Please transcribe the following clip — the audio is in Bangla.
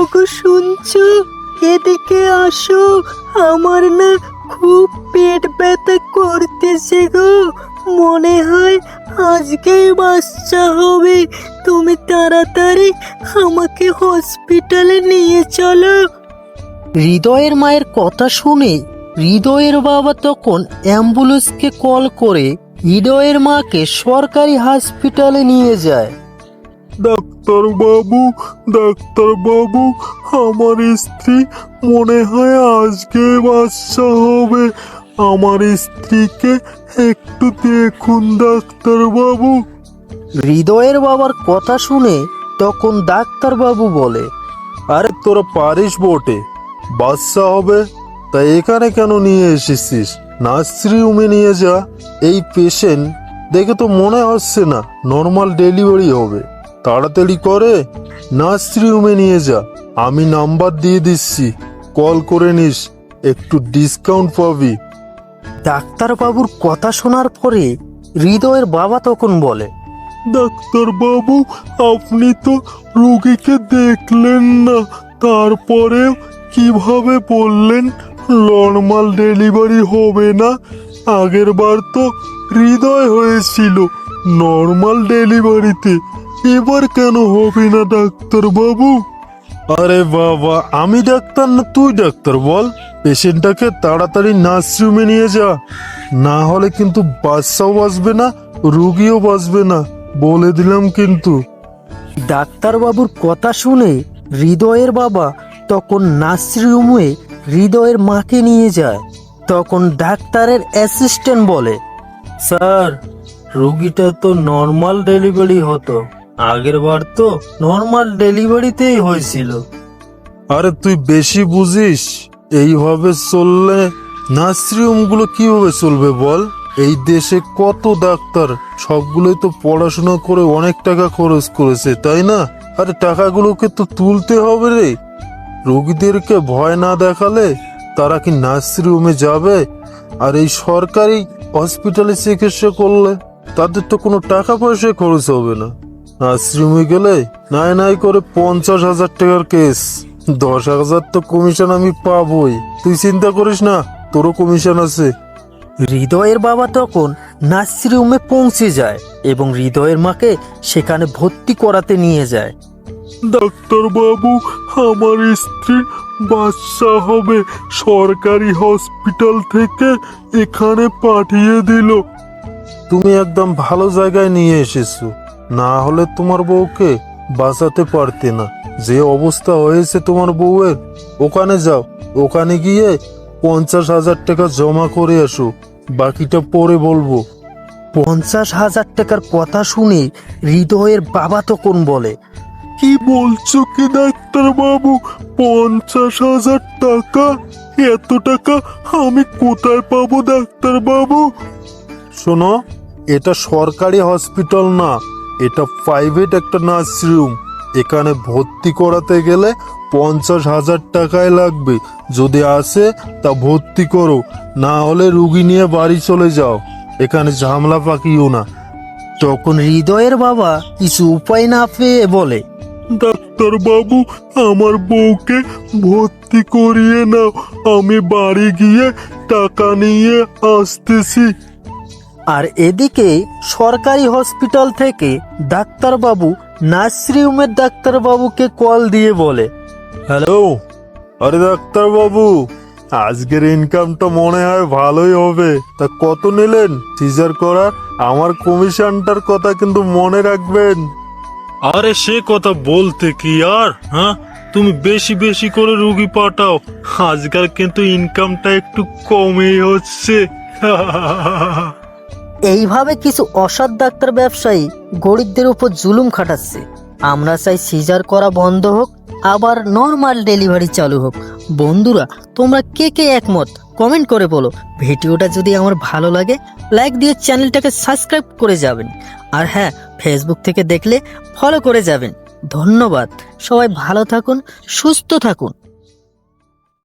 ওগো শুনছো, এদিকে আসো। আমার না খুব পেট ব্যথা করতেছে গো। মনে হয় আজকেই বাচ্চা হবে। তুমি তাড়াতাড়ি আমাকে হসপিটালে নিয়ে চলো। হৃদয়ের মায়ের কথা শুনে হৃদয়ের বাবা তখন অ্যাম্বুলেন্সকে কল করে হৃদয়ের মাকে সরকারি হসপিটালে নিয়ে যায়। ডাক্তারবাবু, ডাক্তারবাবু, আমার স্ত্রী মনে হয় আজকে বাচ্চা হবে। আমার স্ত্রীকে একটু দেখুন ডাক্তারবাবু। হৃদয়ের বাবার কথা শুনে তখন ডাক্তারবাবু বলে, আরে তোরা পারিস বটে, বাচ্চা হবে তাই এখানে কেন নিয়ে এসেছিস? নার্সারি রুমে নিয়ে যা। এই পেশেন্ট দেখে তো মনে হচ্ছে না নর্মাল ডেলিভারি হবে। তাড়াতাড়ি করে নার্সারি রুমে নিয়ে যা। আমি নাম্বার দিয়ে দিচ্ছি, কল করে নিস, একটু ডিসকাউন্ট পাবি। ডাক্তারবাবুর কথা শোনার পরে হৃদয়ের বাবা তখন বলে, ডাক্তারবাবু, আপনি তো রোগীকে দেখলেন না, তারপরেও কিভাবে বললেন নর্মাল ডেলিভারি হবে না? আগের বার তো হৃদয় হয়েছিল নর্মাল ডেলিভারিতে, এবার কেন হবে না ডাক্তারবাবু? আরে বাবা, আমি ডাক্তার না তুই ডাক্তার? বল, পেশেন্টটাকে তাড়াতাড়ি নার্সিংহোমে নিয়ে যা, না হলে কিন্তু বাচ্চাও বাঁচবে না, রুগীও বাঁচবে না, বলে দিলাম কিন্তু। ডাক্তারবাবুর কথা শুনে হৃদয়ের বাবা তখন নার্সিংহোমে হৃদয়ের মাকে নিয়ে যায়। তখন ডাক্তারের অ্যাসিস্ট্যান্ট বলে, স্যার, রুগীটা তো নর্মাল ডেলিভারি হতো, আগের বার তো নর্মাল ডেলিভারিতেই হয়েছিল। আরে তুই বেশি বুঝিস, এইভাবে চললে নার্সিংহোমগুলো কিভাবে চলবে বল? এই দেশে কত ডাক্তার, সবগুলোই তো পড়াশোনা করে অনেক টাকা খরচ করেছে, তাই না? আরে টাকাগুলোকে তো তুলতে হবে রে। রোগীদেরকে ভয় না দেখালে তারা কি নার্সিংহোমে যাবে? আর এই সরকারি হসপিটালে চিকিৎসা করলে তাদের তো কোনো টাকা পয়সা খরচ হবে না। নার্সিংহোমে গেলে নাই নাই করে 50,000 টাকার কেস, 10,000 তো কমিশন আমি পাবই। তুই চিন্তা করিস না, তোরও কমিশন আছে। হৃদয়ের বাবা তখন নার্সিংহোমে পৌঁছে যায় এবং হৃদয়ের মাকে সেখানে ভর্তি করাতে নিয়ে যায়। ডাক্তারবাবু, আমার স্ত্রীর বাচ্চা হবে, সরকারি হসপিটাল থেকে এখানে পাঠিয়ে দিল। তুমি একদম ভালো জায়গায় নিয়ে এসেছো, না হলে তোমার বউকে বাঁচাতে পারতে না। যে অবস্থা হয়েছে তোমার বউয়ের, ওখানে যাও, ওখানে গিয়ে 50,000 টাকা জমা করে আসো, বাকিটা পরে বলবো। 50,000 টাকার কথা শুনে হৃদয়ের বাবা তখন বলে, কি বলছো কি ডাক্তারবাবু? 50,000 টাকা? এত টাকা আমি কোথায় পাবো ডাক্তারবাবু? শোনো, এটা সরকারি হসপিটাল না, এটা প্রাইভেট একটা নার্সিংহোম। এখানে ভর্তি করাতে গেলে 50,000 টাকাই লাগবে। যদি আসে তা ভর্তি করো, না হলে রুগী নিয়ে বাড়ি চলে যাও, এখানে ঝামেলা পাকিও না। তখন হৃদয়ের বাবা কিছু উপায় না পেয়ে বলে, ডাক্তারবাবু, আমার বউকে ভর্তি করিয়ে নাও, আমি বাড়ি গিয়ে টাকা নিয়ে আসতেছি। আর এদিকে সরকারি হসপিটাল থেকে ডাক্তারবাবু নার্সিংহোমের ডাক্তারবাবুকে কল দিয়ে বলে, হ্যালো, আরে ডাক্তারবাবু, আজকের ইনকামটা মনে হয় ভালোই হবে। তা কত নিলেন সিজার করার? আমার কমিশনটার কথা কিন্তু মনে রাখবেন। আরে সে কথা বলতে কি আর, হ্যাঁ, তুমি বেশি বেশি করে রুগী পাঠাও, আজকাল কিন্তু ইনকামটা একটু কমই হচ্ছে। এইভাবে কিছু অসৎ ডাক্তার ব্যবসায়ী গরিবদের উপর জুলুম খাটাচ্ছে। আমরা চাই সিজার করা বন্ধ হোক, আবার নর্মাল ডেলিভারি চালু হোক। বন্ধুরা, তোমরা কে কে একমত কমেন্ট করে বলো। ভিডিওটা যদি আমার ভালো লাগে লাইক দিয়ে চ্যানেলটাকে সাবস্ক্রাইব করে যাবেন। আর হ্যাঁ, ফেসবুক থেকে দেখলে ফলো করে যাবেন। ধন্যবাদ। সবাই ভালো থাকুন, সুস্থ থাকুন।